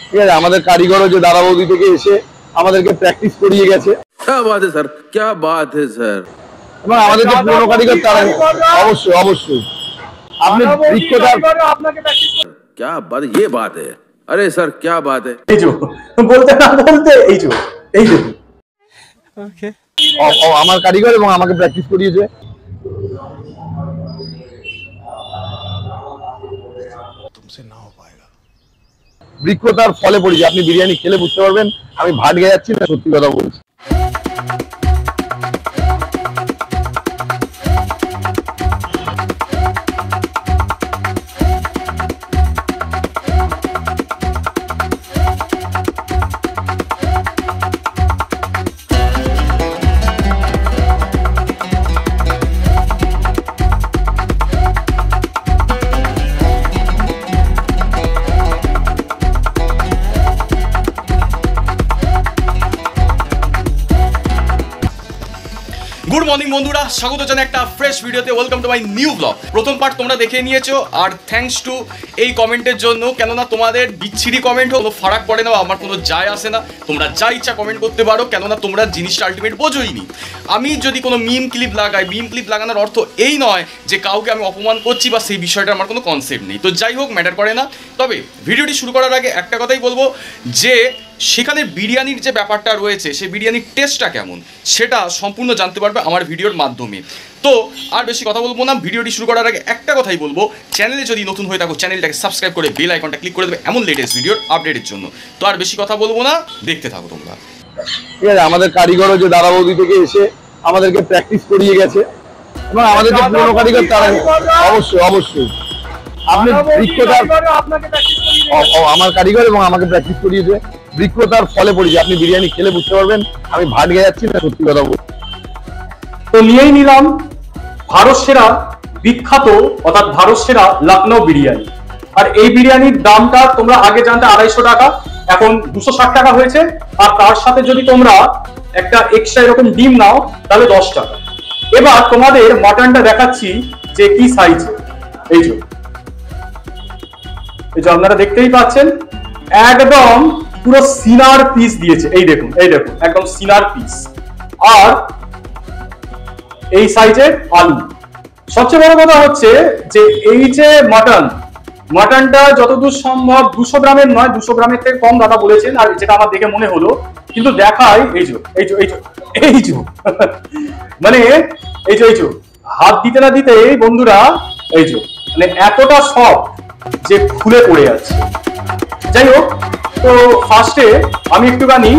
ঠিক আছে, আমাদের কারিগরও যে দাদা বৌদি থেকে এসে আমাদেরকে প্র্যাকটিস করিয়ে গেছে। क्या बात है सर, क्या बात है सर। এবং আমাদের যে পুরনো কারিগর তারা অবশ্যই অবশ্যই আপনি বৃক্ষতার क्या बात, ये बात है। अरे सर क्या बात है। এই যে বলতে না বলতে এই যে ওকে আমার কারিগর এবং আমাকে প্র্যাকটিস করিয়েছে। বৃক্ষতার ফলে পড়েছে, আপনি বিরিয়ানি খেলে বুঝতে পারবেন আমি ভাট গিয়ে যাচ্ছি না, সত্যি কথা বলছি। গুড মর্নিং বন্ধুরা, স্বাগত জানাই একটা ফ্রেশ ভিডিওতে। Welcome to my new blog. প্রথম পার্ট তোমরা দেখে নিয়েছো, আর থ্যাঙ্কস টু এই কমেন্টের জন্য। কেননা তোমাদের বিচ্ছিরি কমেন্ট হোক, কোনো ফারাক পড়ে না, আমার কোনো যায় আসে না। তোমরা যা ইচ্ছা কমেন্ট করতে পারো, কেননা তোমরা জিনিসটা আলটিমেট বোঝোই নি। আমি যদি কোনো মিম ক্লিপ লাগাই, মিম ক্লিপ লাগানোর অর্থ এই নয় যে কাউকে আমি অপমান করছি বা সেই বিষয়টা আমার কোনো কনসেপ্ট নেই। তো যাই হোক, ম্যাটার করে না। তবে ভিডিওটি শুরু করার আগে একটা কথাই বলবো যে সেখানে বিরিয়ানির যে ব্যাপারটা রয়েছে, সেই বিরিয়ানির টেস্টটা কেমন সেটা সম্পূর্ণ জানতে পারবে আমার ভিডিওর মাধ্যমে। তো আর বেশি কথা বলবো না, ভিডিওটি শুরু করার আগে একটা কথাই বলবো, চ্যানেলে যদি নতুন হয়ে থাকো চ্যানেলটাকে সাবস্ক্রাইব করে বেল আইকনটা ক্লিক করে দেবে এমন লেটেস্ট ভিডিওর আপডেটের জন্য। তো আর বেশি কথা বলবো না, দেখতে থাকো তোমরা। ঠিক আছে, আমাদের কারিগরও যে দাদা বৌদি থেকে এসে আমাদেরকে প্র্যাকটিস করিয়ে গেছে এবং আমাদের যে পুরনো কারিগর তারা অবশ্যই অবশ্যই আপনি বৃক্ষতার আমার কারিগর এবং আমাকে প্র্যাকটিস করিয়েছে। বৃক্ষতার ফলে পড়েছে, আপনি বিরিয়ানি খেলে বুঝতে পারবেন আমি ভাট গিয়ে যাচ্ছি না, সত্যি কথা বলছি। তো নিয়েই নিলাম ভারত সেরা বিখ্যাত অর্থাৎ ভারত সেরা লখনৌ বিরিয়ানি। আর এই বিরিয়ানির দামটা তোমরা আগে জানতে 250 টাকা, এখন 260 টাকা হয়েছে। আর তার সাথে যদি তোমরা একটা এক্সট্রা এরকম ডিম নাও তাহলে 10 টাকা। এবার তোমাদের মাটনটা দেখাচ্ছি যে কি সাইজ। এই যে আপনারা দেখতেই পাচ্ছেন, একদম পুরো সিনার পিস দিয়েছে। এই দেখুন একদম সিনার পিস। আর এই সাইজের আলু। সবচেয়ে বড় কথা হচ্ছে যে এই যে মাটনটা যতদূর সম্ভব 200 গ্রামের নয়, 200 গ্রামের থেকে কম দাদা বলেছেন, আর যেটা আমার দেখে মনে হলো। কিন্তু দেখায় এই যে মানে এই যে হাত দিতে না দিতে বন্ধুরা এই যে মানে এতটা সফট যে খুলে পড়ে যাচ্ছে। যাই হোক, তো ফার্স্টে আমি একটুখানি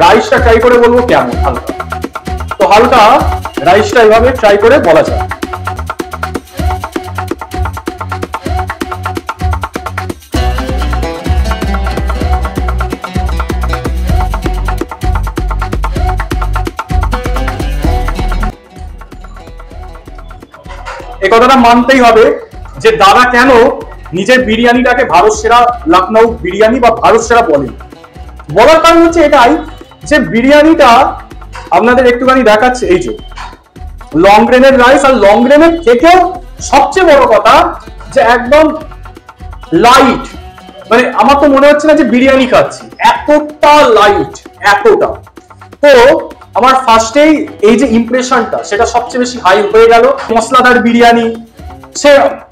রাইসটা ট্রাই করে বলবো কেমন। হালকা রাইসটা এভাবে ট্রাই করে বলা যায়। এই কথাটা মানতেই হবে যে দাদা কেন নিজের বিরিয়ানিটাকে ভারত সেরা লখনৌ বিরিয়ানি বা ভারত সেরা বলেন। বলার কারণ হচ্ছে এটাই যে বিরিয়ানিটা আপনাদের একটুখানি দেখাচ্ছে। এই যে লং গ্রেনের রাইস, আর লং গ্রেনের থেকেও সবচেয়ে বড় কথা যে একদম লাইট। মানে আমার তো মনে হচ্ছে না যে বিরিয়ানি খাচ্ছি, এতটা লাইট, এতটা। তো আমার ফার্স্টেই এই যে ইমপ্রেশনটা সেটা সবচেয়ে বেশি হাই হয়ে গেল। মশলাদার বিরিয়ানি, সে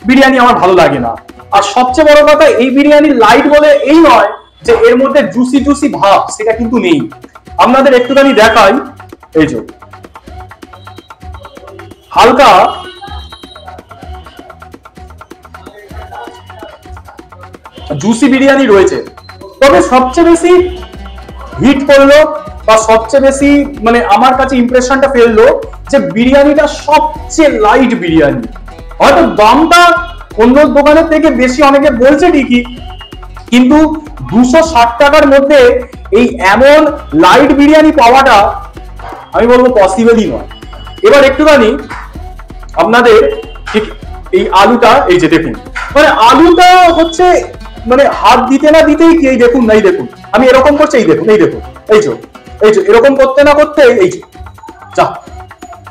বিরিয়ানি আমার ভালো লাগে না। আর সবচেয়ে বড় কথা, এই বিরিয়ানি লাইট বলে এই নয় যে এর মধ্যে জুসি ভাব, সেটা কিন্তু নেই। আপনাদের একটুখানি দেখাই। এই যে হালকা জুসি বিরিয়ানি রয়েছে। তবে সবচেয়ে বেশি হিট করলো বা সবচেয়ে বেশি মানে আমার কাছে ইমপ্রেশনটা ফেললো যে বিরিয়ানিটা সবচেয়ে লাইট বিরিয়ানি। হয়তো দামটা অন্য দোকানের থেকে বেশি অনেকে বলছে ঠিকই, কিন্তু 260 টাকার মধ্যে এই এমন লাইট বিরিয়ানি পাওয়াটা আমি বলবো পসিবলই নয়। এবার একটুখানি আপনাদের ঠিক এই আলুটা, এই যে দেখুন, মানে আলুটা হচ্ছে মানে হাত দিতে না দিতেই কি এই দেখুন, এই দেখুন আমি এরকম করছি, এই দেখুন এই যে এরকম করতে না করতে এই যে যা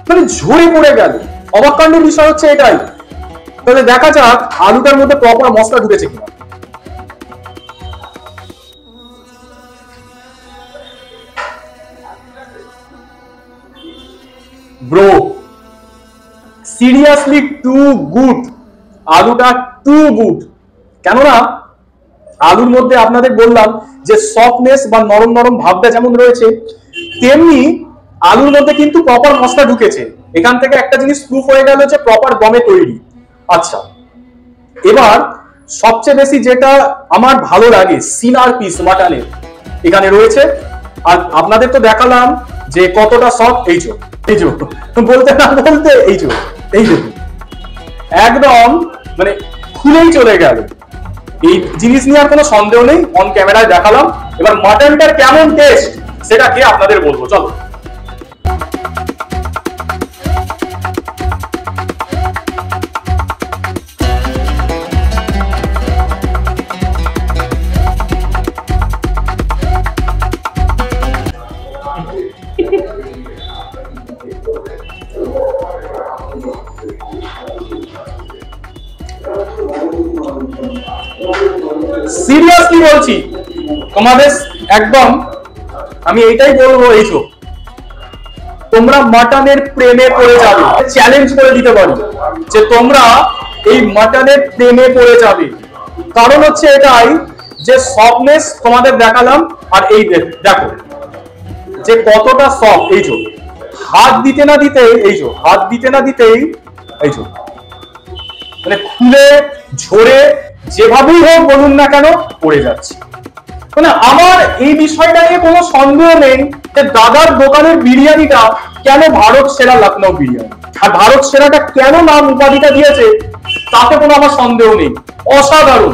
মানে ঝরে পড়ে গেল। অবাক কাণ্ডের বিষয় হচ্ছে এটাই। তাহলে দেখা যাক আলুটার মধ্যে প্রপার মশলা ঢুকেছে কিনা। ব্রো সিরিয়াসলি টু গুড, আলুটা টু গুড। কেননা আলুর মধ্যে আপনাদের বললাম যে সফটনেস বা নরম নরম ভাবটা যেমন রয়েছে, তেমনি আলুর মধ্যে কিন্তু প্রপার মশলা ঢুকেছে। এখান থেকে একটা জিনিস প্রুফ হয়ে গেল যে প্রপার দমে তৈরি। আচ্ছা, এবার সবচেয়ে বেশি যেটা আমার ভালো লাগে সিনার পিস মাটনের এখানে রয়েছে। আর আপনাদের তো দেখালাম যে কতটা সফট, এই যে বলতে না বলতে এই যে একদম মানে খুলেই চলে গেল। এই জিনিস নিয়ে আর কোনো সন্দেহ নেই, অন ক্যামেরায় দেখালাম। এবার মাটনটার কেমন টেস্ট সেটা খেয়ে আপনাদের বলবো, চলো। সিরিয়াসলি বলছি তোমাদের, একদম আমি এটাই বলবো, এই তোমরা মাটনের প্রেমে পড়ে যাবে। চ্যালেঞ্জ করে দিতে পারি যে তোমরা এই মাটনের প্রেমে পড়ে যাবে। কারণ হচ্ছে এটাই যে সফটনেস তোমাদের দেখালাম, আর এই দেখো যে কতটা সফট। এই হাত দিতে না দিতেই মানে খুলে ঝরে যেভাবেই হোক বলুন না কেন পড়ে যাচ্ছে। মানে আমার এই বিষয়টা নিয়ে কোনো সন্দেহ নেই যে দাদার দোকানের বিরিয়ানিটা কেন ভারত সেরা লখনৌ বিরিয়ানি, আর ভারত সেরাটা কেন নাম উপাধিটা দিয়েছে তাতে কোনো আমার সন্দেহ নেই। অসাধারণ।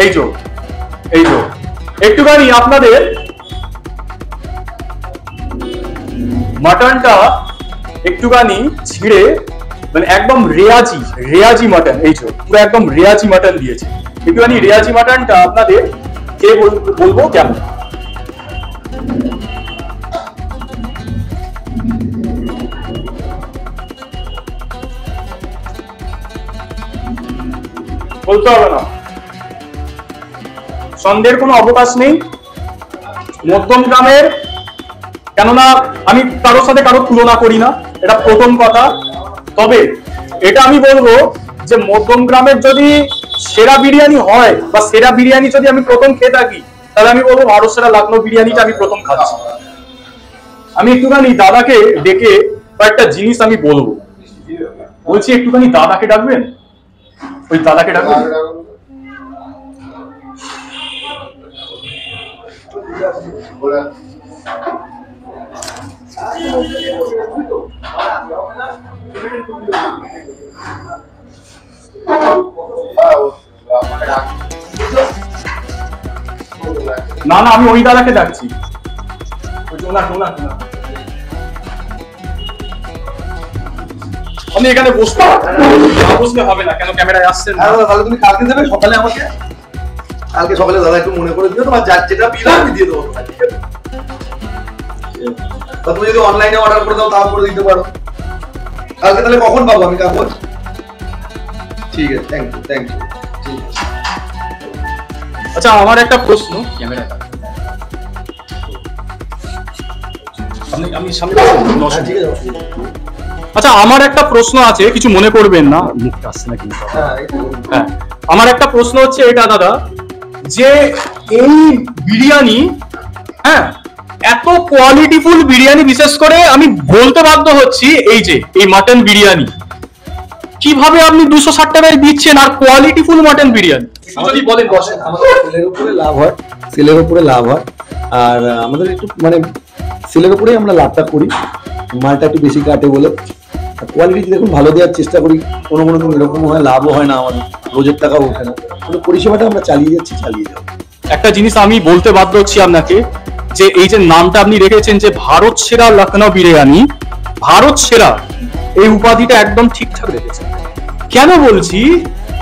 এই একটুখানি আপনাদের মাটনটা একটুখানি ছিঁড়ে, মানে একদম রেয়াজি মাটন, পুরো একদম রেয়াজি মাটন দিয়েছে। একটুখানি রেয়াজি মাটনটা আপনাদের কে বলবো কেমন। বলতে হবে না, সন্দেহের কোনো অবকাশ নেই। মধ্যম গ্রামের, কেননা আমি কারোর সাথে কারোর তুলনা করি না, এটা প্রথম কথা। তবে এটা আমি বলবো যে মধ্যম গ্রামের যদি সেরা বিরিয়ানি হয় বা সেরা বিরিয়ানি যদি আমি প্রথম খেয়ে থাকি, তাহলে আমি বলবো ভারত সেরা লখনৌ বিরিয়ানিটা আমি প্রথম খাচ্ছি। আমি একটুখানি দাদাকে ডেকে কয়েকটা জিনিস আমি বলছি, একটুখানি দাদাকে ডাকবেন, ওই দাদাকে ডাকবেন। না না, আমি ওই দাদাকে ডাকছি। আমি এখানে বসতে হবে না কেন, ক্যামেরায় আসছেন? তাহলে তুমি কালকে দেবে সকালে আমাকে, কালকে সকালে দাদা একটু মনে করে দিও, তোমার যেটা বিল আমি দিয়ে দেবো। তুমি যদি অনলাইনে অর্ডার করে দাও তাও করে দিতে পারো। কালকে তাহলে কখন পাবো আমি কাগজ? ঠিক আছে, থ্যাংক ইউ। আচ্ছা, আমার একটা প্রশ্ন, ক্যামেরাটা আমি সামনে। আচ্ছা, আমার একটা প্রশ্ন আছে, কিছু মনে করবেন না, মুখটা আসছে না কিন্তু। হ্যাঁ, আমার একটা প্রশ্ন হচ্ছে এটা দাদা, যে এই বিরিয়ানি, হ্যাঁ, এত কোয়ালিটিফুল বিরিয়ানি, বিশেষ করে আমি বলতে বাধ্য হচ্ছি এই মাটন বিরিয়ানি, কিভাবে আপনি 260 টাকায় দিচ্ছেন আর কোয়ালিটিফুল মাটন বিরিয়ানি? যদি বলেন। আমাদের সেলের উপরে লাভ হয়, আর আমাদের একটু মানে সেলের উপরেই আমরা লাভটা করি, মালটা একটু বেশি কাটে বলে। কোয়ালিটি দেখুন ভালো দেওয়ার চেষ্টা করি, কোনো দিন এরকম হয় লাভও হয় না, আমাদের রোজের টাকাও ওঠে না, কিন্তু পরিষেবাটা আমরা চালিয়ে যাবো। একটা জিনিস আমি বলতে বাধ্য হচ্ছি আপনাকে, যে এই যে নামটা আপনি রেখেছেন যে ভারত সেরা লখনৌ বিরিয়ানি, ভারত সেরা, এই উপাধিটা একদম ঠিকঠাক রেখেছেন। কেন বলছি,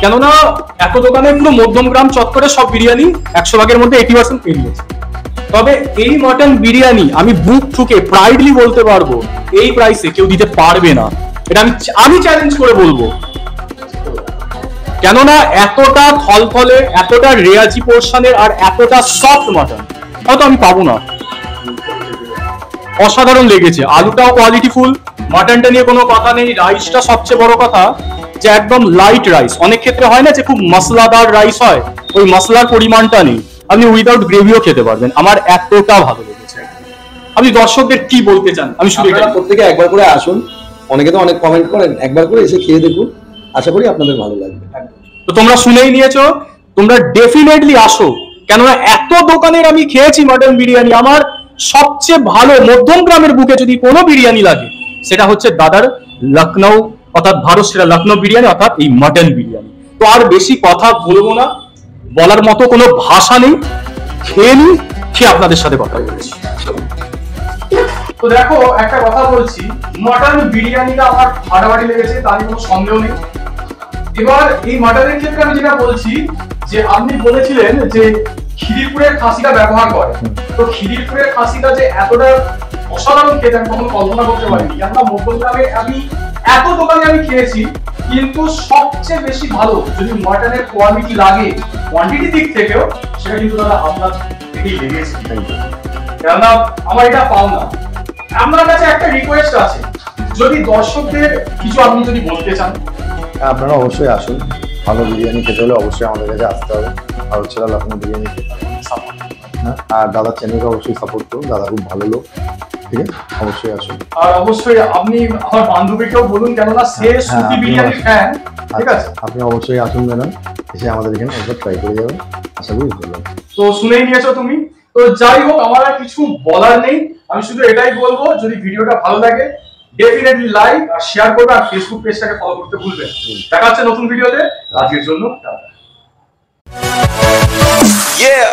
কেননা এত দোকানে পুরো মধ্যমগ্রাম চত্বরে সব বিরিয়ানি 100 ভাগের মধ্যে 80% পেরিয়েছে। তবে এই মটন বিরিয়ানি আমি বুক ঠুকে প্রাইডলি বলতে পারবো এই প্রাইসে কেউ দিতে পারবে না। এটা আমি চ্যালেঞ্জ করে বলবো, কেননা এতটা থলথলে, এতটা রেয়াজি পোর্শনের আর এতটা সফট মটন হয়তো আমি পাবো না। অসাধারণ লেগেছে, আলুটাও কোয়ালিটিফুল, মাটনটা নিয়ে কোনো কথা নেই, রাইসটা সবচেয়ে বড় কথা, যে একদম লাইট রাইস। অনেক ক্ষেত্রে হয় না যে খুব মশলাদার রাইস হয়, ওই মশলার পরিমাণটা নেই, আপনি উইদাউট গ্রেভিও খেতে পারবেন। আমার এতটা ভালো লেগেছে। আপনি দর্শকদের কি বলতে চান? আমি শুধু আপনারা প্রত্যেকে একবার করে আসুন, অনেকে তো অনেক কমেন্ট করেন, একবার করে এসে খেয়ে দেখুন, আশা করি আপনাদের ভালো লাগবে। তো তোমরা শুনেই নিয়েছো, তোমরা ডেফিনেটলি আসো, কেননা এত দোকানের আমি খেয়েছি মটন বিরিয়ানি, আমার সবচেয়ে ভালো মধ্যম গ্রামের বুকে যদি কোনো বিরিয়ানি লাগে সেটা হচ্ছে দাদার লখনৌ, অর্থাৎ ভারত সেরা লখনৌ বিরিয়ানি, অর্থাৎ এই মটন বিরিয়ানি। তো আর বেশি কথা বলবো না, বলার মতো কোনো ভাষা নেই, খেয়ে নি, খেয়ে আপনাদের সাথে কথা বলেছি। তো দেখো একটা কথা বলছি, মটন বিরিয়ানিটা আমার ফাটাফাটি লেগেছে, তার কোনো সন্দেহ নেই। এবার এই মাটনের ক্ষেত্রে আমি যেটা বলছি, যে আপনি বলেছিলেন যে খিদিরপুরের খাসিটা ব্যবহার করে, তো খিদিরপুরের খাসিটা যে এতটা অসাধারণ খেতে আমি কখনো কল্পনা করতে পারিনি। কেননা মধ্যগ্রামে আমি এত দোকানে আমি খেয়েছি, কিন্তু সবচেয়ে বেশি ভালো যদি মাটনের কোয়ালিটি লাগে, কোয়ান্টিটি দিক থেকেও, সেটা কিন্তু দাদা আপনার থেকেই লেগেছে। কেননা আমার এটা পাও না। আপনার কাছে একটা রিকোয়েস্ট আছে, যদি দর্শকদের কিছু আপনি যদি বলতে চান। আপনারা অবশ্যই আসুন, ভালো বিরিয়ানি খেতে হলে অবশ্যই আমাদের কাছে আসতে হবে, ভারত সেরা লখনৌ বিরিয়ানি খেতে হবে। হ্যাঁ, আর দাদার চ্যানেলকে অবশ্যই সাপোর্ট করুন, দাদা খুব ভালো লোক, ঠিক আছে, অবশ্যই আসুন। আর অবশ্যই আপনি আমার বান্ধবীকেও বলুন, কেননা সে সুতি বিরিয়ানির ফ্যান, ঠিক আছে? আপনি অবশ্যই আসুন ম্যাডাম, এসে আমাদের এখানে একবার ট্রাই করে যাবেন, আশা করি ভালো লাগবে। তো শুনেই নিয়েছো তুমি। তো যাই হোক, আমার আর কিছু বলার নেই, আমি শুধু এটাই বলবো, যদি ভিডিওটা ভালো লাগে ডেফিনেটলি লাইক আর শেয়ার করবে, আর ফেসবুক পেজটাকে ফলো করতে ভুলবেন। দেখা হচ্ছে নতুন ভিডিওতে, আজকের জন্য টাটা। Yeah.